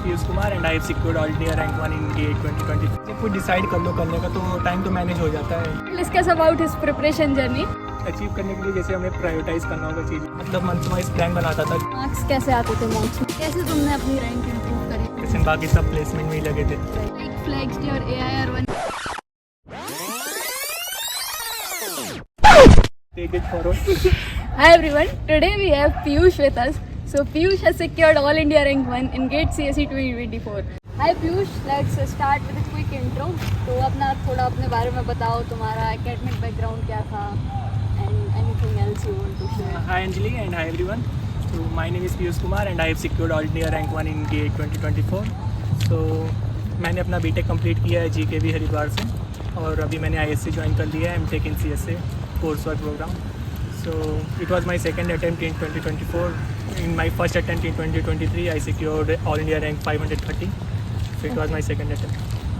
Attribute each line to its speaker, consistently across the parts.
Speaker 1: Piyush Kumar and I have secured all India rank 1 in GATE 2020। जब कोई decide कर लो करने का तो टाइम तो मैनेज हो जाता है।
Speaker 2: Discuss about his preparation journey.
Speaker 1: Achieve करने के लिए जैसे हमें प्रायोरिटाइज करना होगा चीज़, मतलब मंथ वाइज प्लान बनाता था।
Speaker 2: मार्क्स कैसे आते थे मॉक्स में? कैसे तुमने अपनी रैंक इंप्रूव करी?
Speaker 1: जैसे बाकी सब प्लेसमेंट में ही लगे थे।
Speaker 2: Like flagged your AIR1।
Speaker 1: Take it forward.
Speaker 2: Hi everyone, today we have Piyush with us. So Piyush has secured All India Rank 1 in GATE CSE 2024. Hi Piyush, let's start with a quick intro. तो अपना थोड़ा अपने बारे में बताओ, तुम्हारा academic background क्या था and anything else you want to share.
Speaker 1: Hi Anjali and hi everyone. So my name is Piyush Kumar and I have secured all India rank 1 in GATE 2024. So मैंने अपना बीटेक कंप्लीट किया है GKV Haridwar से और अभी मैंने ISC join कर लिया है MTech in CSA course work program. So it was my second attempt in 2024. In my first attempt in 2023, I secured All India rank 530. So it was my second attempt.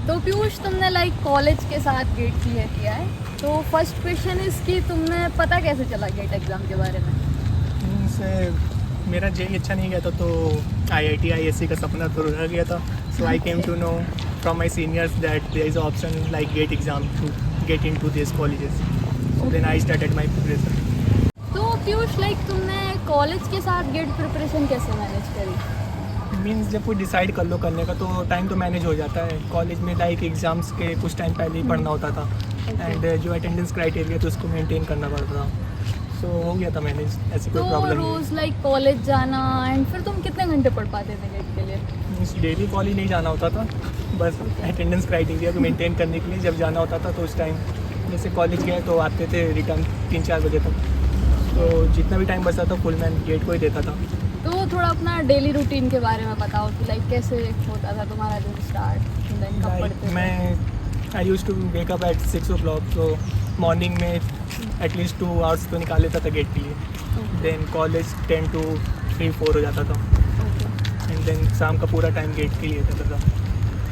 Speaker 2: तो पीयूष तुमने like college के साथ get clear किया है, तो first question is कि तुमने पता कैसे चला गेट एग्जाम के बारे में?
Speaker 1: मेरा जेई अच्छा नहीं गया था तो IIT ISC का सपना तो रह गया था. So I came to know from my seniors that there is an option like GATE exam to get into these colleges. So then I started my preparation.
Speaker 2: तो पीयूष लाइक तुमने कॉलेज के साथ गेट प्रिपरेशन कैसे manage करी?
Speaker 1: Means जब कोई decide कर लो करने का तो टाइम तो मैनेज हो जाता है. कॉलेज में लाइक एग्ज़ाम्स के कुछ टाइम पहले ही पढ़ना होता था एंड जो अटेंडेंस क्राइटेरिया तो उसको मेंटेन करना पड़ता था. सो हो गया था मैनेज, ऐसी कोई
Speaker 2: तो
Speaker 1: प्रॉब्लम
Speaker 2: रोज लाइक कॉलेज जाना एंड फिर तुम कितने घंटे पढ़ पाते थे गेट के लिए?
Speaker 1: नहीं. डेली कॉलेज नहीं जाना होता था, बस अटेंडेंस क्राइटेरिया को मेंटेन करने के लिए जब जाना होता था तो उस टाइम जैसे कॉलेज गए तो आते थे रिटर्न 3-4 बजे तक. तो जितना भी टाइम बचता था फुल मैन गेट को ही देता था.
Speaker 2: तो थोड़ा अपना डेली रूटीन के बारे में बताओ कि लाइक कैसे होता था तुम्हारा दिन स्टार्ट, देन कब पढ़ते थे?
Speaker 1: मैं I use to wake up at 6 o'clock. तो मॉर्निंग में एटलीस्ट 2 hours तो निकाल लेता था गेट के लिए. देन कॉलेज 10 to 3-4 हो जाता था एंड देन शाम का पूरा टाइम गेट के लिए रहता था.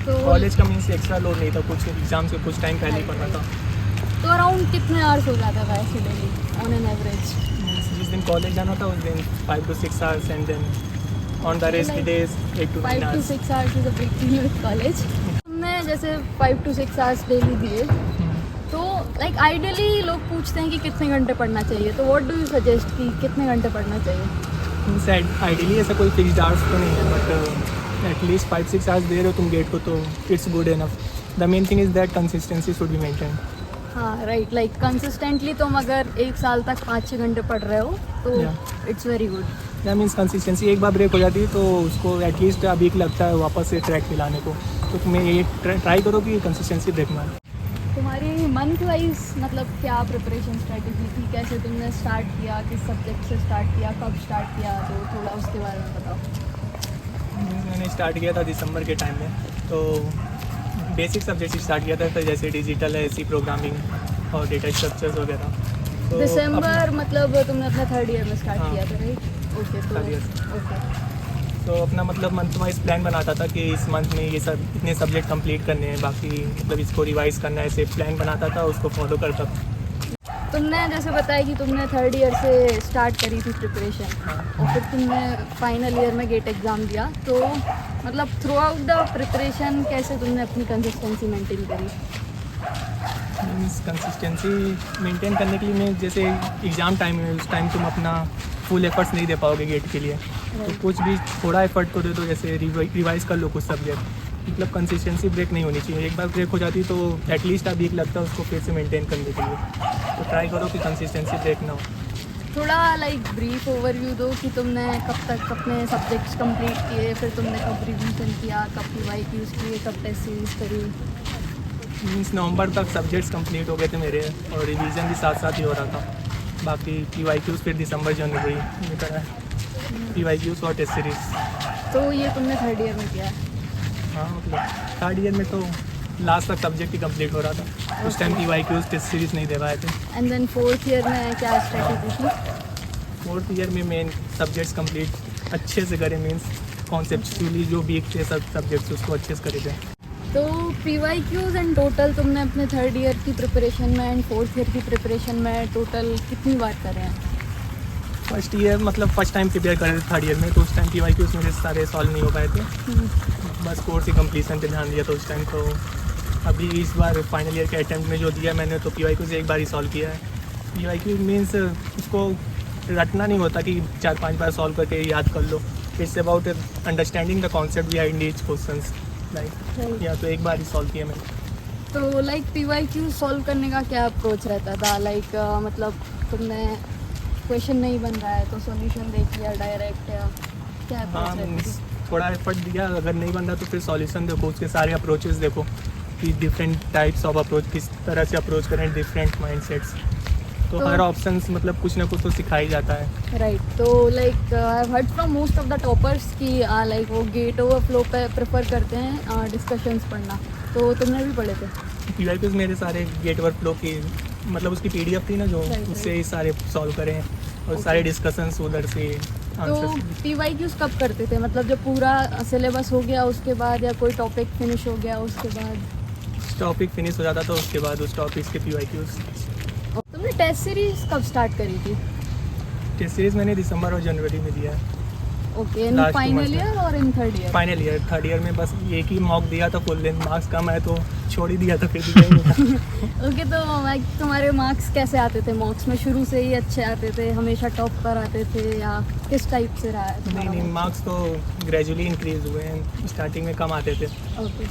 Speaker 2: तो
Speaker 1: कॉलेज का मीन्स एक्स्ट्रा लोड नहीं था, कुछ एग्ज़ाम से कुछ टाइम पहले ही पढ़ना था.
Speaker 2: तो अराउंड कितने आवर्स हो जाता था ऐसे डेली ऑन एन एवरेज?
Speaker 1: जिस दिन कॉलेज जाना था उस दिन 5 to 6 hours and then on the rest days 8 to 9
Speaker 2: 5 to
Speaker 1: hours.
Speaker 2: 6 hours is a big deal with college. तुमने जैसे 5 to 6 आवर्स डेली दिए, तो लाइक आइडियली लोग पूछते हैं कि कितने घंटे पढ़ना चाहिए, तो व्हाट डू यू सजेस्ट कि कितने घंटे पढ़ना चाहिए?
Speaker 1: आइडियली ऐसा कोई फिक्स्ड आवर्स तो नहीं है बट एटलीस्ट 5-6 hours दे रहे हो तुम गेट को तो it's good enough. The main thing is that consistency should be maintain.
Speaker 2: हाँ राइट, लाइक कंसिस्टेंटली तुम अगर 1 साल तक 5-6 घंटे पढ़ रहे हो तो it's very good.
Speaker 1: That means consistency एक बार ब्रेक हो जाती है तो उसको एटलीस्ट अभी लगता है वापस से ट्रैक पे लाने को. तो तुम्हें ये ट्राई करो कि कंसिस्टेंसी ब्रेक ना.
Speaker 2: तुम्हारी मंथ वाइज मतलब क्या प्रिपरेशन स्ट्रेटेजी थी, कैसे तुमने स्टार्ट किया, किस सब्जेक्ट से स्टार्ट किया, कब स्टार्ट किया, तो थोड़ा उसके बारे में बताओ.
Speaker 1: मैंने स्टार्ट किया था दिसंबर के टाइम में. तो बेसिक सब्जेक्ट स्टार्ट किया था जैसे डिजिटल है, सी प्रोग्रामिंग और डेटा स्ट्रक्चर्स वगैरह. तो
Speaker 2: दिसंबर मतलब तुमने अपना 3rd ईयर में स्टार्ट
Speaker 1: हाँ.
Speaker 2: किया था राइट? ओके. तो
Speaker 1: Third year.
Speaker 2: ओके.
Speaker 1: तो अपना मतलब मंथ वाइज प्लान बनाता था कि इस मंथ में ये सब इतने सब्जेक्ट कंप्लीट करने हैं, बाकी मतलब इसको रिवाइज करना है, ऐसे प्लान बनाता था, उसको फॉलो करता था.
Speaker 2: तुमने जैसे बताया कि तुमने 3rd ईयर से स्टार्ट करी थी प्रिपरेशन और फिर तुमने फाइनल ईयर में गेट एग्ज़ाम दिया, तो मतलब थ्रू आउट द प्रिपरेशन कैसे तुमने अपनी कंसिस्टेंसी मेंटेन करी?
Speaker 1: मीन्स कंसिस्टेंसी मेंटेन करने के लिए मैं जैसे एग्ज़ाम टाइम में उस टाइम तुम अपना फुल एफर्ट्स नहीं दे पाओगे गेट के लिए. तो कुछ भी थोड़ा एफर्ट तो दे दो, जैसे रिवाइज कर लो कुछ सब्जेक्ट. मतलब कंसिस्टेंसी ब्रेक नहीं होनी चाहिए. एक बार ब्रेक हो जाती तो एटलीस्ट अभी एक लगता है उसको फिर से मेंटेन करने के लिए. तो ट्राई करो कि कंसिस्टेंसी ब्रेक ना हो.
Speaker 2: थोड़ा लाइक ब्रीफ ओवरव्यू दो कि तुमने कब तक अपने सब्जेक्ट्स कंप्लीट किए, फिर तुमने कब रिवीजन किया, कब PYQs किए, कब टेस्ट सीरीज करी.
Speaker 1: मीन्स नवंबर तक सब्जेक्ट्स कंप्लीट हो गए थे मेरे और रिवीजन भी साथ साथ ही हो रहा था. बाकी PYQs फिर दिसंबर जनवरी में करा है. PYQs और टेस्ट सीरीज.
Speaker 2: तो ये तुमने 3rd ईयर में किया है?
Speaker 1: हाँ मतलब 3rd ईयर में तो लास्ट तक सब्जेक्ट ही कंप्लीट हो रहा था. उस टाइम PYQs टेस्ट सीरीज नहीं दे पाए थे.
Speaker 2: एंड देन 4th ईयर में क्या स्ट्रेटेजी थी?
Speaker 1: 4th ईयर में मेन सब्जेक्ट्स कंप्लीट अच्छे से करे. मीन्स कॉन्सेप्चुअली जो वीक थे सब सब्जेक्ट्स उसको अच्छे से करे थे.
Speaker 2: तो PYQs एंड टोटल तुमने अपने 3rd ईयर की प्रिपरेशन में एंड 4th ईयर की प्रिपरेशन में टोटल कितनी बार करे हैं?
Speaker 1: फर्स्ट ईयर मतलब फर्स्ट टाइम प्रिपेयर कर रहे थे थर्ड ईयर में, तो उस टाइम PYQs मेरे सारे सॉल्व नहीं हो पाए थे, बस कोर्स की कंप्लीसन पे ध्यान दिया था उस टाइम। तो अभी इस बार फाइनल ईयर के अटेम्प्ट में जो दिया मैंने, तो PYQs एक बार ही सॉल्व किया है। PYQ मीन्स उसको रटना नहीं होता कि 4-5 बार सॉल्व करके याद कर लो, it's about understanding the concept behind each questions, like या तो एक बार ही सॉल्व किया मैंने।
Speaker 2: तो लाइक PYQ सॉल्व करने का क्या अप्रोच रहता था? लाइक मतलब तुमने क्वेश्चन नहीं बन रहा है तो सॉल्यूशन देख लिया डायरेक्ट, या क्या
Speaker 1: हाँ
Speaker 2: अप्रोच रहती थी?
Speaker 1: थोड़ा एफर्ट दिया, अगर नहीं बन रहा तो फिर सॉल्यूशन देखो, उसके सारे अप्रोचेस देखो कि डिफरेंट टाइप्स ऑफ अप्रोच किस तरह से अप्रोच करें डिफरेंट माइंडसेट्स। तो हर ऑप्शंस मतलब कुछ ना कुछ तो सिखा ही जाता है।
Speaker 2: राइट, तो like I have heard from most of the toppers कि लाइक वो गेट ओवरफ्लो पे प्रेफर करते हैं डिस्कशंस पढ़ना, तो तुमने भी पढ़े थे?
Speaker 1: PYQs मेरे सारे गेट ओवरफ्लो की मतलब उसकी PDF थी ना जो,
Speaker 2: Right.
Speaker 1: उससे ही सारे सॉल्व करें और
Speaker 2: Okay.
Speaker 1: सारे डिस्कशंस उधर से
Speaker 2: तो
Speaker 1: आंसर्स।
Speaker 2: PYQs कब करते थे? मतलब जब पूरा सिलेबस हो गया उसके बाद, या कोई टॉपिक फिनिश हो गया उसके बाद?
Speaker 1: टॉपिक फिनिश हो जाता था उसके बाद उस टॉपिक के PYQs।
Speaker 2: तुमने टेस्ट सीरीज कब स्टार्ट करी थी?
Speaker 1: टेस्ट सीरीज मैंने दिसंबर और जनवरी में दिया है।
Speaker 2: ओके, इन
Speaker 1: Last
Speaker 2: फाइनल
Speaker 1: 2 months
Speaker 2: ईयर और इन third year?
Speaker 1: Final year, third year में बस एक ही मॉक दिया था, फुल लेंथ मार्क्स कम आए तो छोड़ ही दिया था, फिर दिया ही नहीं था।
Speaker 2: ओके, तो like, तुम्हारे मार्क्स कैसे आते थे? मॉक्स में शुरू से ही अच्छे आते थे, हमेशा टॉप पर आते थे, या किस टाइप से रहा है तुम्हारा
Speaker 1: नहीं
Speaker 2: marks?
Speaker 1: मार्क्स तो ग्रेजुअली इंक्रीज हुए हैं, स्टार्टिंग में कम आते थे।
Speaker 2: ओके,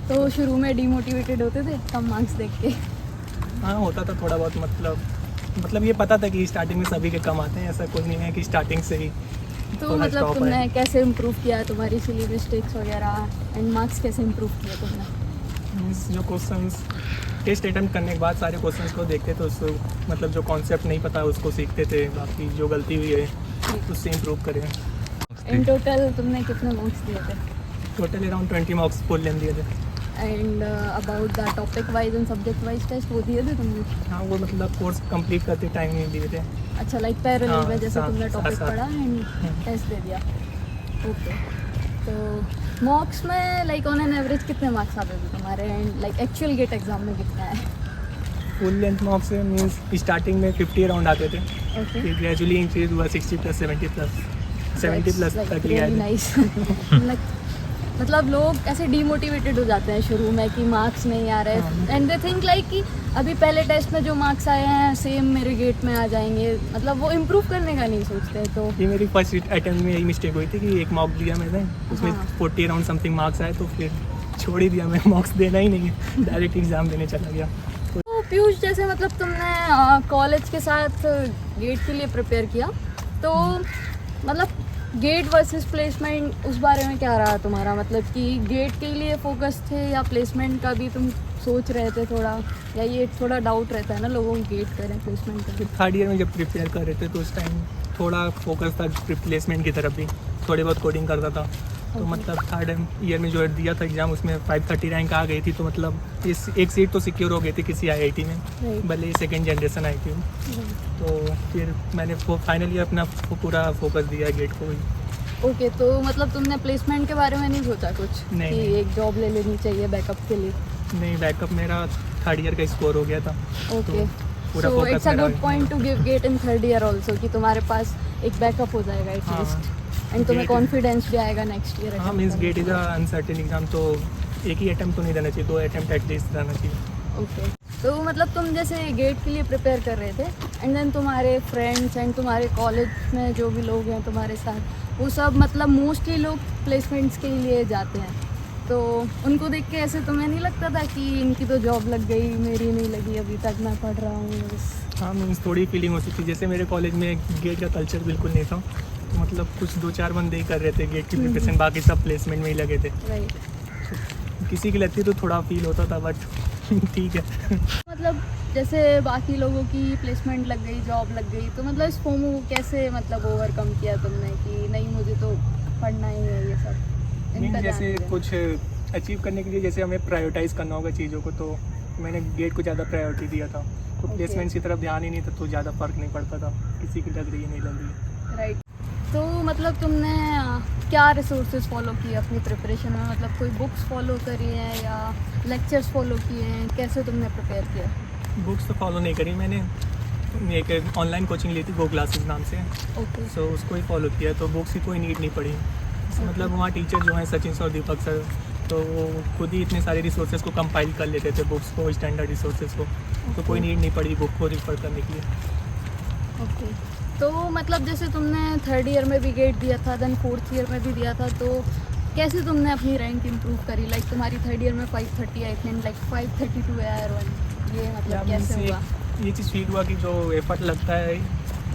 Speaker 2: तो शुरू में डिमोटिवेटेड होते थे कम मार्क्स देख के?
Speaker 1: हाँ होता था थोड़ा बहुत, मतलब ये पता था कि स्टार्टिंग में सभी के कम आते हैं, ऐसा कुछ नहीं है कि स्टार्टिंग से ही
Speaker 2: तो
Speaker 1: थोड़ा
Speaker 2: मतलब
Speaker 1: stop
Speaker 2: तुमने
Speaker 1: है।
Speaker 2: कैसे इम्प्रूव किया तुम्हारी सिली मिस्टेक्स वगैरह, एंड मार्क्स कैसे इम्प्रूव किए तुमने?
Speaker 1: मीन्स जो क्वेश्चंस टेस्ट अटेम्प्ट करने के बाद सारे क्वेश्चंस को देखते थे, उसको मतलब जो कॉन्सेप्ट नहीं पता उसको सीखते थे, बाकी जो गलती हुई है उससे इम्प्रूव करें।
Speaker 2: इन टोटल तुमने कितने मार्क्स दिए थे?
Speaker 1: Total around 20 marks full length दिए थे।
Speaker 2: And about the topic wise and subject wise test वो दिए थे तुमने?
Speaker 1: हाँ वो मतलब कोर्स कंप्लीट करते टाइम ही दिए थे।
Speaker 2: अच्छा, लाइक पैरेलल
Speaker 1: हाँ,
Speaker 2: में जैसे
Speaker 1: साथ-
Speaker 2: तुमने टॉपिक
Speaker 1: साथ-
Speaker 2: पढ़ा एंड टेस्ट दे दिया। ओके, तो मॉक्स में लाइक ऑन एन एवरेज कितने मार्क्स आते थे तुम्हारे, and like actual GATE exam में कितना है?
Speaker 1: फुल लेंथ मार्क्स से मीन्स स्टार्टिंग में 50 अराउंड आते थे,
Speaker 2: ओके,
Speaker 1: फिर ग्रेजुअली इंक्रीज हुआ 60 प्लस 70 प्लस तक लिया है।
Speaker 2: नाइस। मतलब लोग ऐसे डिमोटिवेटेड हो जाते हैं शुरू में कि मार्क्स नहीं आ रहे,
Speaker 1: हाँ।
Speaker 2: एंड दे थिंक लाइक कि अभी पहले टेस्ट में जो मार्क्स आए हैं सेम मेरे गेट में आ जाएंगे, मतलब वो इम्प्रूव करने का नहीं सोचते। तो
Speaker 1: ये मेरी फर्स्ट अटेम्प्ट में यही मिस्टेक हुई थी कि एक मॉक दिया मैंने, उसमें
Speaker 2: हाँ।
Speaker 1: 40 अराउंड समथिंग मार्क्स आए, तो फिर छोड़ ही दिया मैं, मॉक्स देना ही नहीं है, डायरेक्ट एग्जाम देने चला गया।
Speaker 2: तो पीयूष, जैसे मतलब तुमने कॉलेज के साथ गेट के लिए प्रिपेयर किया, तो मतलब गेट वर्सेस प्लेसमेंट उस बारे में क्या रहा तुम्हारा? मतलब कि गेट के लिए फोकस थे या प्लेसमेंट का भी तुम सोच रहे थे थोड़ा, या ये थोड़ा डाउट रहता है ना लोगों को गेट करें प्लेसमेंट करें?
Speaker 1: थर्ड ईयर में जब प्रिपेयर कर रहे थे तो उस टाइम थोड़ा फोकस था प्लेसमेंट की तरफ भी, थोड़ी बहुत कोडिंग करता था। तो
Speaker 2: Okay.
Speaker 1: मतलब थर्ड ईयर में जो दिया था एग्ज़ाम उसमें 530 रैंक आ गई थी, तो मतलब इस एक सीट तो सिक्योर हो गई थी किसी IIT में,
Speaker 2: Right.
Speaker 1: भले ही सेकेंड जनरेशन आई थी। तो फिर मैंने फाइनली अपना पूरा फोकस दिया गेट को ही।
Speaker 2: ओके, तो मतलब तुमने प्लेसमेंट के बारे में नहीं सोचा कुछ
Speaker 1: नहीं,
Speaker 2: कि
Speaker 1: नहीं।
Speaker 2: एक जॉब ले लेनी चाहिए बैकअप के लिए?
Speaker 1: नहीं, बैकअप मेरा थर्ड ईयर का स्कोर हो गया था।
Speaker 2: ओके,
Speaker 1: पूरा
Speaker 2: सो
Speaker 1: focus
Speaker 2: इट्स अ
Speaker 1: मेरा-
Speaker 2: good point to give GATE in third year also, कि तुम्हारे पास एक बैकअप हो जाएगा एटलीस्ट, एंड तुम्हें
Speaker 1: Gate-
Speaker 2: कॉन्फिडेंस भी आएगा नेक्स्ट ईयर।
Speaker 1: हाँ means GATE is uncertain exam, तो एक ही अटैम्प्ट तो नहीं देना चाहिए, 2 अटैम्प्ट एटलीस्ट रहना चाहिए।
Speaker 2: ओके, तो मतलब तुम जैसे गेट के लिए प्रिपेयर कर रहे थे, एंड देन तुम्हारे फ्रेंड्स एंड तुम्हारे कॉलेज में जो भी लोग हैं तुम्हारे साथ, वो सब मतलब मोस्टली लोग प्लेसमेंट्स के लिए जाते हैं, तो उनको देख के ऐसे तुम्हें नहीं लगता था कि इनकी तो जॉब लग गई, मेरी नहीं लगी, अभी तक मैं पढ़ रहा हूँ बस?
Speaker 1: हाँ मीन्स थोड़ी फीलिंग होती थी, जैसे मेरे कॉलेज में गेट का कल्चर बिल्कुल नहीं था, तो मतलब कुछ 2-4 बंदे ही कर रहे थे गेट की प्रिपरेशन, बाकी सब प्लेसमेंट में ही लगे थे।
Speaker 2: राइट,
Speaker 1: किसी की लगती तो थोड़ा फील होता था, बट ठीक है।
Speaker 2: मतलब जैसे बाकी लोगों की प्लेसमेंट लग गई, जॉब लग गई, तो मतलब इस फोमो को कैसे मतलब ओवरकम किया तुमने कि नहीं मुझे तो पढ़ना ही है ये सब? इन
Speaker 1: मीन
Speaker 2: पे ध्यान
Speaker 1: जैसे
Speaker 2: देना।
Speaker 1: कुछ अचीव करने के लिए जैसे हमें प्रायोरिटाइज करना होगा चीज़ों को, तो मैंने गेट को ज़्यादा प्रायोरिटी दिया था, तो
Speaker 2: Okay.
Speaker 1: प्लेसमेंट्स की तरफ ध्यान ही नहीं था, तो ज़्यादा फ़र्क नहीं पड़ता था किसी की लग रही है नहीं लग रही है।
Speaker 2: राइट, तो मतलब तुमने क्या रिसोर्सेज फॉलो किए अपनी प्रिपरेशन में? मतलब कोई बुक्स फॉलो करी हैं या लेक्चर्स फॉलो किए हैं? कैसे तुमने प्रिपेयर किया?
Speaker 1: बुक्स तो फॉलो नहीं करी मैंने, एक ऑनलाइन कोचिंग ली थी गो क्लासेस नाम से,
Speaker 2: ओके
Speaker 1: सो उसको ही फॉलो किया, तो बुक्स की कोई नीड नहीं पड़ी। मतलब वहाँ टीचर जो हैं सचिन सर और दीपक सर, तो वो खुद ही इतने सारे रिसोर्सेज को कंपाइल कर लेते थे, बुक्स को, स्टैंडर्ड रिसोर्सेज को, तो कोई नीड नहीं पड़ी बुक को रिफर करने के लिए।
Speaker 2: ओके। तो मतलब जैसे तुमने 3rd ईयर में भी गेट दिया था, देन 4th ईयर में भी दिया था, तो कैसे तुमने अपनी रैंक इम्प्रूव करी? लाइक तुम्हारी 3rd ईयर में 530 आई थिंक, लाइक 532 AR1, ये मतलब कैसे हुआ?
Speaker 1: ये चीज़ फील हुआ कि जो एफर्ट लगता है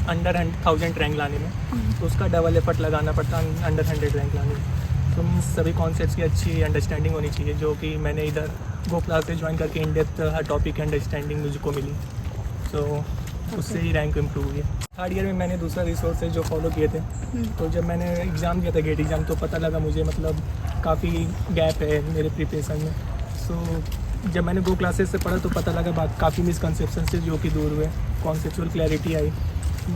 Speaker 1: अंडर 1000 रैंक लाने में, तो उसका डबल एफर्ट लगाना पड़ता है अंडर 100 रैंक लाने में। तो मीन्स सभी कॉन्सेप्ट्स की अच्छी अंडरस्टैंडिंग होनी चाहिए, जो कि मैंने इधर गो क्लासेस ज्वाइन करके इन डेप्थ हर टॉपिक की अंडरस्टैंडिंग मुझको मिली, तो उससे ही रैंक इम्प्रूव हुई। 3rd ईयर में मैंने दूसरा रिसोर्सेज जो फॉलो किए थे, तो जब मैंने एग्ज़ाम दिया था गेट एग्ज़ाम, तो पता लगा मुझे मतलब काफ़ी गैप है मेरे प्रिपरेशन में। सो जब मैंने गो क्लासेस से पढ़ा तो पता लगा बात काफ़ी मिसकंसेप्शन से जो कि दूर हुए, कॉन्सेप्चुअल क्लैरिटी आई।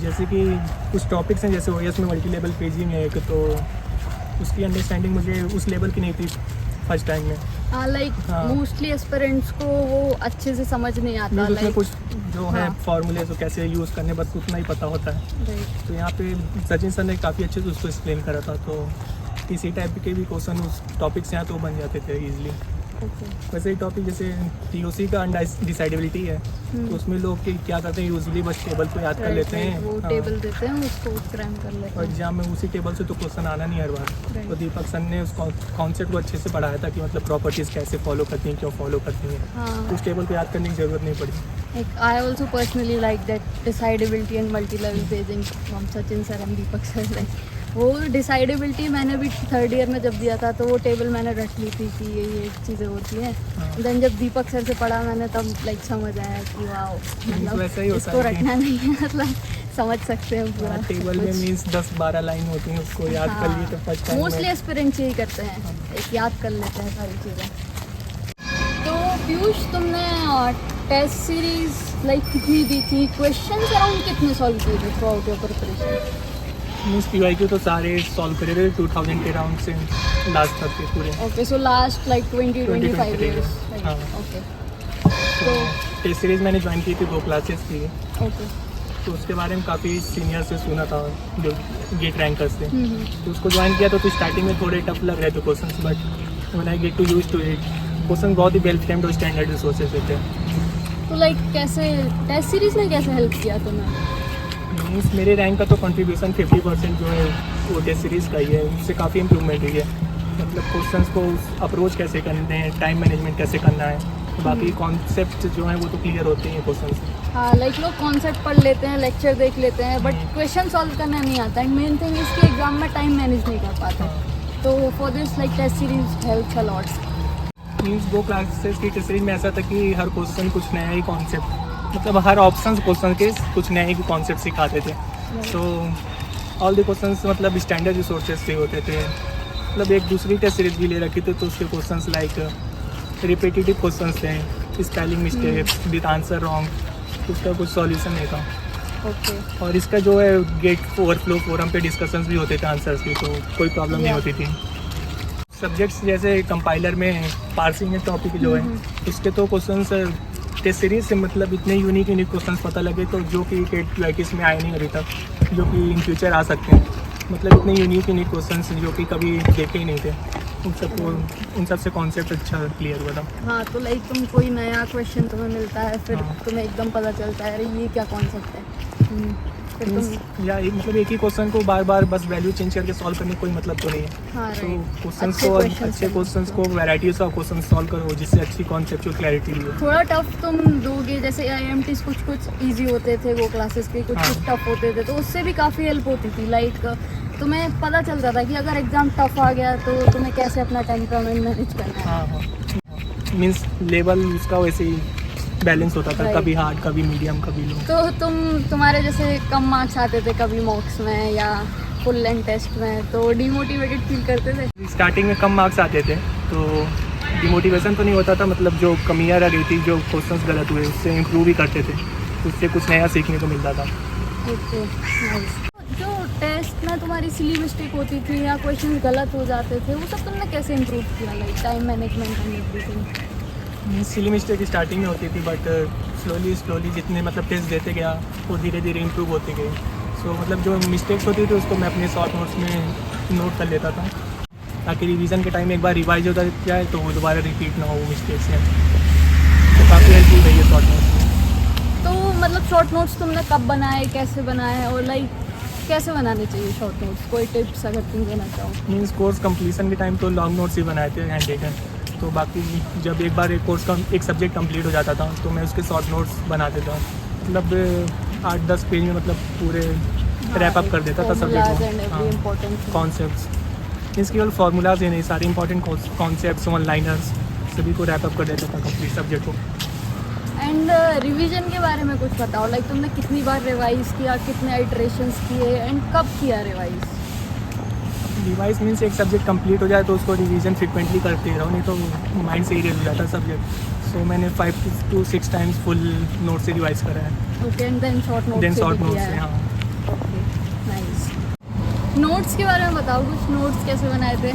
Speaker 1: जैसे कि कुछ टॉपिक्स हैं, जैसे OS में मल्टी लेवल पेजिंग है एक, तो उसकी अंडरस्टैंडिंग मुझे उस लेवल की नहीं थी फर्स्ट टाइम में।
Speaker 2: लाइक
Speaker 1: हाँ।
Speaker 2: मोस्टली एस्पिरेंट्स को वो अच्छे से समझ नहीं आता,
Speaker 1: मीन्स उसमें
Speaker 2: लाइक
Speaker 1: कुछ जो है
Speaker 2: हाँ।
Speaker 1: फॉर्मूले तो कैसे यूज़ करने, बस उतना ही पता होता है।
Speaker 2: राइट।
Speaker 1: तो यहाँ पे सचिन सर ने काफ़ी अच्छे से उसको एक्सप्लेन करा था, तो इसी टाइप के भी क्वेश्चन उस टॉपिक से यहाँ तो बन जाते थे ईजिली।
Speaker 2: ओके।
Speaker 1: वैसे ही टॉपिक जैसे TOC का अनडिसाइडेबिलिटी है, तो उसमें लोग क्या करते हैं यूजुअली बस टेबल को याद कर लेते हैं,
Speaker 2: वो
Speaker 1: हाँ।
Speaker 2: टेबल देते हैं, उसको क्रैम कर लेते
Speaker 1: और
Speaker 2: हैं।
Speaker 1: एग्जाम में उसी टेबल से तो क्वेश्चन आना नहीं हर बार।
Speaker 2: Right.
Speaker 1: तो दीपक सर ने उस कॉन्सेप्ट को अच्छे से पढ़ाया था कि मतलब प्रॉपर्टीज़ कैसे फॉलो करती हैं, क्यों फॉलो करती हैं,
Speaker 2: हाँ।
Speaker 1: उस टेबल को याद करने की ज़रूरत नहीं पड़ी।
Speaker 2: Like I also personally like that decidability and multi-level paging from Sachin sir and Deepak sir. Like वो डिसाइडेबिलिटी मैंने भी 3rd ईयर में जब दिया था, तो वो टेबल मैंने रट ली थी कि ये चीज़ें होती हैं।
Speaker 1: हाँ।
Speaker 2: देन जब दीपक सर से पढ़ा मैंने, तब लाइक समझ आया कि वाओ, मतलब
Speaker 1: वैसा ही होता
Speaker 2: इसको
Speaker 1: है कि-
Speaker 2: रटना नहीं है, मतलब समझ सकते हैं पूरा
Speaker 1: टेबल में मीन्स 10-12 लाइन होती हैं, उसको याद कर लिए तो फर्स्ट टाइम
Speaker 2: मोस्टली
Speaker 1: में।
Speaker 2: एस्पिरेंट्स यही करते हैं, एक याद कर लेते हैं सारी चीज़ें। तो पीयूष, तुमने टेस्ट सीरीज लाइक कितनी दी थी? क्वेश्चंस अराउंड कितने सॉल्व किए थे through out your preparation?
Speaker 1: Means PYQ तो सारे सॉल्व करे थे 2000 के राउंड से लास्ट तक के पूरे।
Speaker 2: Okay, so last like 20-25 years.
Speaker 1: हाँ।
Speaker 2: ओके।
Speaker 1: तो टेस्ट सीरीज़ मैंने ज्वाइन की थी गो क्लासेस की,
Speaker 2: ओके।
Speaker 1: तो उसके बारे में काफ़ी सीनियर से सुना था, जो गेट रैंकर से। तो उसको ज्वाइन किया तो स्टार्टिंग में थोड़े टफ लग रहे थे questions, but when I get to use to it, question बहुत ही वेल फ्रेम्ड और स्टैंडर्ड रिसोर्सेज होते हैं।
Speaker 2: तो लाइक कैसे टेस्ट सीरीज ने कैसे हेल्प किया तुम्हें?
Speaker 1: मीन्स मेरे रैंक का तो कंट्रीब्यूशन 50% जो है वो टेस्ट सीरीज़ का ही है, उससे काफ़ी इंप्रूवमेंट हुई है। मतलब क्वेश्चंस को अप्रोच कैसे करते हैं, टाइम मैनेजमेंट कैसे करना है, बाकी कॉन्सेप्ट जो है वो तो क्लियर होते हैं क्वेश्चन से।
Speaker 2: हाँ, लाइक लोग कॉन्सेप्ट पढ़ लेते हैं, लेक्चर देख लेते हैं, बट क्वेश्चन सॉल्व करना नहीं आता है। मेन थिंग इसके एग्जाम में टाइम मैनेज नहीं कर पाते। तो for this like test series helps a lot.
Speaker 1: Means वो क्लासेस की टेस्ट सीरीज में ऐसा था कि हर क्वेश्चन कुछ नया ही कॉन्सेप्ट, मतलब हर ऑप्शन क्वेश्चन के कुछ नए ही कॉन्सेप्ट सिखाते थे। सो ऑल द क्वेश्चंस मतलब स्टैंडर्ड रिसोर्सेज से होते थे। मतलब एक दूसरी टेस्ट सीरीज भी ले रखी थी, तो उसके क्वेश्चंस लाइक रिपीटेटिव क्वेश्चंस थे, spelling mistakes with answer wrong, तो उसका कुछ सॉल्यूशन नहीं था।
Speaker 2: ओके।
Speaker 1: और इसका जो है गेट ओवरफ्लो फोरम पे डिस्कशंस भी होते थे आंसर्स की, तो कोई प्रॉब्लम नहीं होती थी। सब्जेक्ट्स जैसे कंपाइलर में पार्सिंग टॉपिक जो है, उसके तो क्वेश्चंस टेस्ट सीरीज से मतलब इतने यूनिक क्वेश्चंस पता लगे, तो जो कि QITs में आए नहीं अभी तक, जो कि इन फ्यूचर आ सकते हैं। मतलब इतने यूनिक क्वेश्चंस जो कि कभी देखे ही नहीं थे, उन सब से कॉन्सेप्ट अच्छा क्लियर हुआ था।
Speaker 2: हाँ, तो लाइक तुम कोई नया क्वेश्चन तुम्हें मिलता है, फिर
Speaker 1: हाँ।
Speaker 2: तुम्हें एकदम पता चलता है अरे ये क्या कॉन्सेप्ट है। फिर तुम
Speaker 1: या मतलब एक ही क्वेश्चन को बार बार बस वैल्यू चेंज करके सॉल्व करने कोई मतलब तो नहीं है।
Speaker 2: हाँ,
Speaker 1: तो
Speaker 2: राइट।
Speaker 1: क्वेश्चंस
Speaker 2: अच्छे
Speaker 1: को
Speaker 2: questions
Speaker 1: अच्छे
Speaker 2: करने
Speaker 1: क्वेश्चंस
Speaker 2: को।
Speaker 1: को वैराइटीज ऑफ क्वेश्चन सॉल्व करो, जिससे अच्छी कॉन्सेप्चुअल क्लैरिटी भी हो।
Speaker 2: थोड़ा टफ तुम दोगे, जैसे IIMTs कुछ इजी होते थे, वो क्लासेस के कुछ
Speaker 1: हाँ।
Speaker 2: टफ होते थे, तो उससे भी काफ़ी हेल्प होती थी। लाइक तुम्हें पता चलता था कि अगर एग्ज़ाम टफ आ गया तो तुम्हें कैसे अपना टेम्परामेंट मैनेज करना है।
Speaker 1: हाँ हाँ, मीन्स लेवल उसका वैसे ही बैलेंस होता था,
Speaker 2: Right.
Speaker 1: कभी हार्ड कभी मीडियम कभी लो।
Speaker 2: तो तुम्हारे जैसे कम मार्क्स आते थे कभी मॉक्स में या फुल लेंथ टेस्ट में, तो डिमोटिवेटेड फील करते थे?
Speaker 1: स्टार्टिंग में कम मार्क्स आते थे तो डिमोटिवेशन तो नहीं होता था, मतलब जो कमियाँ रह गई थी, जो क्वेश्चंस गलत हुए उससे इम्प्रूव ही करते थे, उससे कुछ नया सीखने को मिलता था।
Speaker 2: Okay, nice. जो टेस्ट में तुम्हारी सिली मिस्टेक होती थी या क्वेश्चन गलत हो जाते थे, वो सब तुमने कैसे इम्प्रूव किया? Like time management and everything.
Speaker 1: Silly mistake starting में होती थी, बट स्लोली जितने मतलब टेस्ट देते गया वो धीरे धीरे इम्प्रूव होती गई। सो मतलब जो मिस्टेक्स होती थी उसको मैं अपने शॉर्ट नोट्स में नोट कर लेता था, ताकि रिवीजन के टाइम एक बार रिवाइज होता जाए तो वो दोबारा रिपीट ना हो वो मिस्टेक्स में। तो काफ़ी हेल्प हुई है शॉर्ट नोट्स में।
Speaker 2: तो मतलब शॉर्ट नोट्स तुमने कब बनाए, कैसे बनाए, और लाइक कैसे बनाने चाहिए शॉर्ट नोट्स? कोई टिप्स अगर तुम देना चाहो।
Speaker 1: मीन्स कोर्स कंप्लीसन के टाइम तो लॉन्ग नोट्स ही बनाए थे हैंड रिटन। तो बाकी जब एक बार एक कोर्स का एक सब्जेक्ट कंप्लीट हो जाता था तो मैं उसके शॉर्ट नोट्स बना देता, मतलब 8-10 पेज में मतलब पूरे रैप अप कर देता था सब्जेक्ट को। कॉन्सेप्ट्स मीन्स केवल फार्मूलाज ही नहीं, सारे इंपॉर्टेंट कॉन्सेप्ट्स, वन लाइनर्स सभी को रैप अप कर देता था कंप्लीट सब्जेक्ट को।
Speaker 2: एंड रिवीजन के बारे में कुछ बताओ, लाइक तुमने कितनी बार रिवाइज किया, कितने आइटरेशंस किए, एंड कब किया रिवाइज?
Speaker 1: रिवाइज मीन्स एक सब्जेक्ट कंप्लीट हो जाए तो उसको रिवीजन फ्रिक्वेंटली करते रहो, नहीं तो माइंड से इरेज हो जाता है सब्जेक्ट। सो मैंने 5 to 6 टाइम्स फुल नोट से रिवाइज करा है।
Speaker 2: Okay, and then short notes
Speaker 1: से हाँ।
Speaker 2: Okay, nice. नोट्स के बारे में बताओ कुछ, नोट्स कैसे बनाए थे?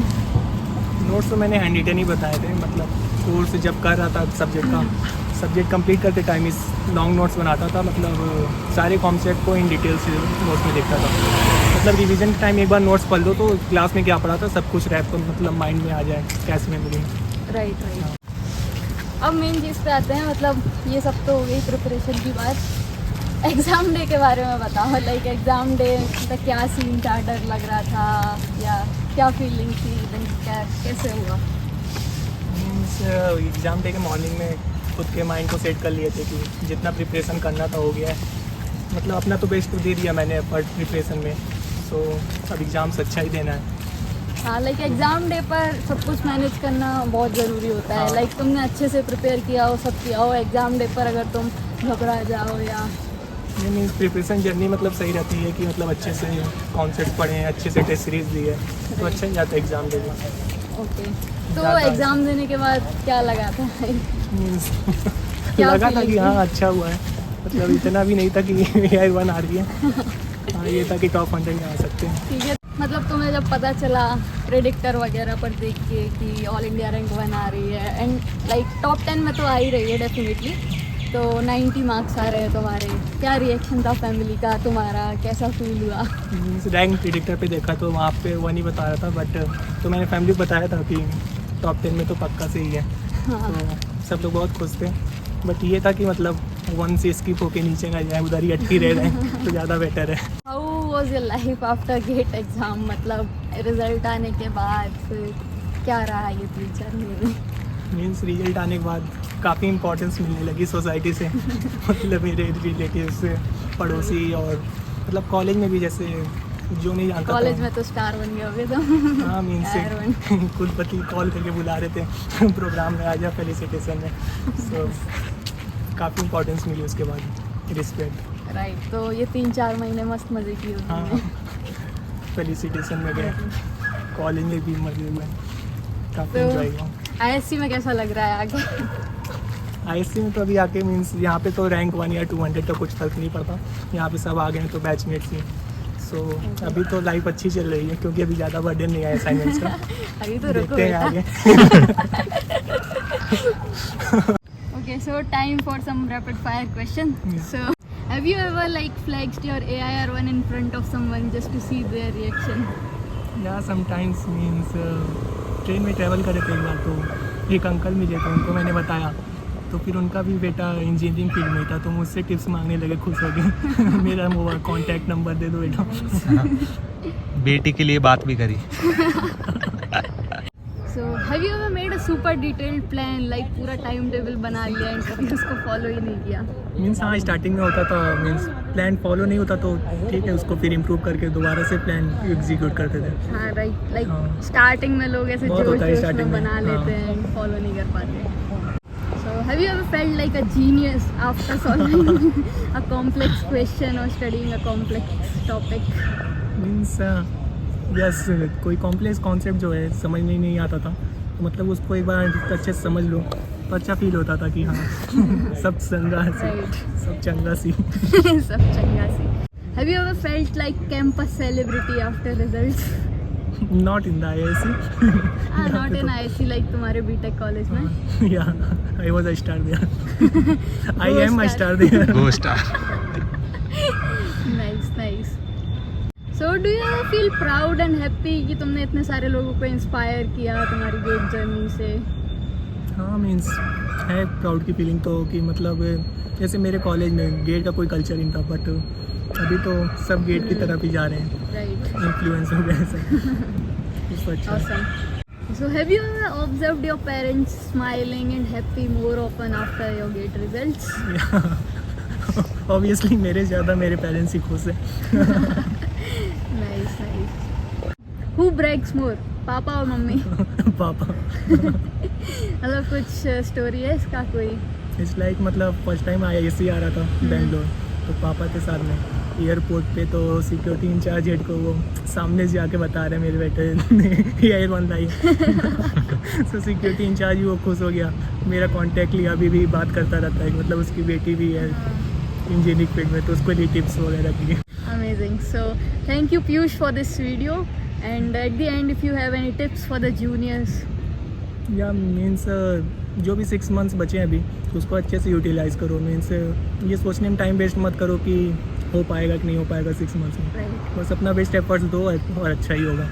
Speaker 1: नोट्स तो मैंने हैंड रिटन ही बताए थे, मतलब कोर्स जब कर रहा था सब्जेक्ट कंप्लीट करते टाइम इस लॉन्ग नोट्स बनाता था, मतलब सारे कॉन्सेप्ट को इन डिटेल से नोट्स में देखता था। मतलब रिवीजन के टाइम एक बार नोट्स पढ़ लो तो क्लास में क्या पढ़ा था सब कुछ रैप तो मतलब माइंड में आ जाए, कैश मेमोरी में।
Speaker 2: राइट। अब मेन चीज़ पे आते हैं, मतलब ये सब तो हो गई प्रिपरेशन की बात। एग्ज़ाम डे के बारे में बताओ, लाइक एग्ज़ाम डे का क्या सीन था, डर लग रहा था या क्या फीलिंग थी, क्या कैसे हुआ?
Speaker 1: मीन्स एग्ज़ाम डे के मॉर्निंग में खुद के माइंड को सेट कर लिए थे कि जितना प्रिपरेशन करना था हो गया है, मतलब अपना तो बेस्ट दे दिया मैंने एफर्ट प्रिपरेशन में। सो अब एग्ज़ाम्स अच्छा ही देना है।
Speaker 2: हाँ, लाइक एग्ज़ाम डे पर सब कुछ मैनेज करना बहुत ज़रूरी होता है।
Speaker 1: हाँ।
Speaker 2: लाइक तुमने अच्छे से प्रिपेयर किया हो, सब किया हो, एग्ज़ाम डे पर अगर तुम घबरा जाओ या
Speaker 1: ये मीन्स प्रिपरेशन जर्नी मतलब सही रहती है कि मतलब अच्छे से कॉन्सेप्ट पढ़े हैं, अच्छे से टेस्ट सीरीज दी है तो अच्छा ही जाता है एग्ज़ाम डे में।
Speaker 2: ओके, तो एग्ज़ाम देने के बाद क्या लगा था?
Speaker 1: मीन्स
Speaker 2: क्या
Speaker 1: लगा था
Speaker 2: feeling
Speaker 1: कि हाँ
Speaker 2: थी?
Speaker 1: अच्छा हुआ है, मतलब इतना भी नहीं था कि AI1 आ रही है। हाँ, ये था कि टॉप 100 में आ सकते हैं।
Speaker 2: ठीक है, मतलब तुम्हें जब पता चला प्रेडिक्टर वगैरह पर देख के कि ऑल इंडिया रैंक 1 आ रही है, एंड लाइक टॉप 10 में तो आ ही रही है डेफिनेटली, तो 90 मार्क्स आ रहे हैं तुम्हारे, क्या रिएक्शन था फैमिली का, तुम्हारा कैसा फील हुआ?
Speaker 1: मीन्स रैंक प्रेडिक्टर पे देखा तो वहाँ पे 1 ही बता रहा था, बट तो मैंने फैमिली को बताया था कि टॉप 10 में तो पक्का से ही है।
Speaker 2: हाँ।
Speaker 1: तो सब लोग बहुत खुश थे, बट ये था कि मतलब 1 से स्किप होके नीचे ना जाए, उधर ही अटकी रह जाए तो ज़्यादा बेटर है।
Speaker 2: How was your life after GATE exam, मतलब रिजल्ट आने के बाद फिर क्या रहा ये 3-4 महीने?
Speaker 1: मीन्स रिजल्ट आने के बाद काफ़ी इंपॉर्टेंस मिलने लगी सोसाइटी से, मतलब मेरे रिलेटिव से, पड़ोसी, और मतलब कॉलेज में भी जैसे जो नहीं जानता
Speaker 2: कॉलेज में तो स्टार बन गए होगे तुम।
Speaker 1: हाँ मीन्स
Speaker 2: Star
Speaker 1: खुद पति कॉल करके बुला रहे थे प्रोग्राम में आ जा फेलिसिटेशन में। सो काफ़ी इंपॉर्टेंस मिली उसके बाद, रिस्पेक्ट।
Speaker 2: राइट, तो ये 3-4 महीने मस्त मज़े किए
Speaker 1: हाँ,
Speaker 2: तुमने।
Speaker 1: फेलिसिटेशन में गए, कॉलेज में भी मजे में काफ़ी
Speaker 2: तो
Speaker 1: इंजॉय किया।
Speaker 2: ISC में कैसा लग रहा है आगे?
Speaker 1: ISC में तो अभी आके मीन्स यहाँ पे तो रैंक 1 या 200 का कुछ फर्क नहीं पड़ता, यहाँ पे सब आ गए हैं तो बैचमेट्स ही। सो अभी तो लाइफ अच्छी चल रही है क्योंकि अभी ज़्यादा बर्डन नहीं आया असाइनमेंट्स का।
Speaker 2: अभी तो रुको
Speaker 1: देखते हैं
Speaker 2: बेटा।
Speaker 1: आगे।
Speaker 2: Okay, so time for some rapid fire question.
Speaker 1: Yeah.
Speaker 2: So, have you ever like flexed your AIR1 in front of someone just to see their reaction?
Speaker 1: या समटाइम्स मीन्स ट्रेन में ट्रैवल करे थे एक बार, तो एक अंकल मिले थे, उनको मैंने बताया तो फिर उनका भी बेटा इंजीनियरिंग फील्ड में था तो मुझसे टिप्स मांगने लगे खुश हो गए। मेरा मोबाइल कॉन्टैक्ट नंबर दे दो बेटा।
Speaker 3: बेटी के लिए बात भी करी।
Speaker 2: So, have you ever made a super detailed plan, like पूरा टाइम टेबल बना लिया एंड कभी उसको फॉलो ही नहीं किया?
Speaker 1: मीन्स हाँ स्टार्टिंग में होता था, मीन्स प्लान फॉलो नहीं होता तो ठीक है, उसको फिर इम्प्रूव करके दोबारा से प्लान एग्जीक्यूट करते थे।
Speaker 2: हाँ राइट, लाइक
Speaker 1: हाँ।
Speaker 2: स्टार्टिंग में लोग ऐसे
Speaker 1: बहुत
Speaker 2: जोश
Speaker 1: होता है
Speaker 2: जोश में
Speaker 1: starting में,
Speaker 2: बना
Speaker 1: हाँ।
Speaker 2: लेते हैं एंड फॉलो नहीं कर पाते। So, have you ever felt like a genius after solving a complex question or studying a complex topic?
Speaker 1: Means yes, कोई कॉम्प्लेक्स कॉन्सेप्ट जो है समझ में नहीं आता था तो मतलब उसको एक बार अच्छे से समझ लो तो अच्छा फील होता था कि हाँ सब चंगा सी,
Speaker 2: Right.
Speaker 1: सब चंगा सी।
Speaker 2: सब चंगा सी। Have you ever felt like campus celebrity after results?
Speaker 1: Not in the IISc.
Speaker 2: Not in IISc like तुम्हारे बीटेक कॉलेज में.
Speaker 1: Yeah, I was a star there. I
Speaker 2: Go
Speaker 1: am a
Speaker 2: star.
Speaker 1: star there.
Speaker 3: Go star.
Speaker 2: Nice. So do you feel proud and happy कि तुमने इतने सारे लोगों को inspire किया तुम्हारी गेट जर्नी से?
Speaker 1: हाँ मीन्स है प्राउड की फीलिंग तो कि मतलब जैसे मेरे कॉलेज में गेट का कोई कल्चर नहीं था, बट अभी तो सब गेट की तरफ ही जा रहे हैं.
Speaker 2: राइट.
Speaker 1: इन्फ्लुएंस हो गया ऐसा. उसको अच्छा है.
Speaker 2: Awesome. So have you observed your parents smiling and happy more often after your GATE results?
Speaker 1: Obviously मेरे ज़्यादा मेरे पेरेंट्स ही खुश हैं.
Speaker 2: Nice. Who brags more, पापा और मम्मी?
Speaker 1: पापा.
Speaker 2: मतलब कुछ स्टोरी है इसका कोई?
Speaker 1: इट्स लाइक मतलब फर्स्ट टाइम IISc आ रहा था बेंगलोर, तो पापा के साथ में एयरपोर्ट पे तो सिक्योरिटी इंचार्ज हेड को वो सामने से जाके बता रहे मेरे बेटे ने एयर1 लाई. सो सिक्योरिटी इंचार्ज भी वो खुश हो गया. मेरा कांटेक्ट लिया, अभी भी बात करता रहता है. मतलब उसकी बेटी भी है इंजीनियरिंग फील्ड में, तो उसको लिए टिप्स वगैरह दिए.
Speaker 2: Amazing. So thank you Piyush for this video, and at the end if you have any tips for the juniors.
Speaker 1: या मीन्स जो भी 6 मंथ्स बचे हैं अभी, तो उसको अच्छे से यूटिलाइज़ करो. मीन्स ये सोचने में टाइम वेस्ट मत करो कि हो पाएगा कि नहीं हो पाएगा 6 मंथ्स में.
Speaker 2: Right.
Speaker 1: बस अपना बेस्ट एफर्ट्स दो और अच्छा ही होगा.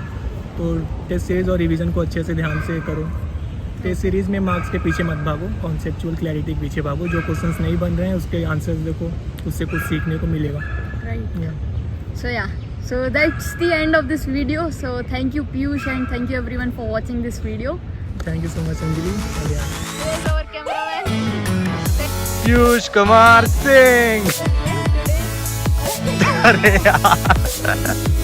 Speaker 1: तो टेस्ट सीरीज़ और रिवीजन को अच्छे से ध्यान से करो. टेस्ट सीरीज़ में मार्क्स के पीछे मत भागो, कॉन्सेप्चुअल क्लैरिटी के पीछे भागो. जो क्वेश्चंस नहीं बन रहे हैं उसके आंसर्स देखो, उससे कुछ सीखने को मिलेगा.
Speaker 2: Right.
Speaker 1: Yeah.
Speaker 2: So that's the end of this video. So thank you Piyush and thank you everyone for watching this video.
Speaker 1: Thank you so much Anjali. Yeah.
Speaker 2: Where's our cameraman?
Speaker 3: Piyush Kumar Singh. अरे यार.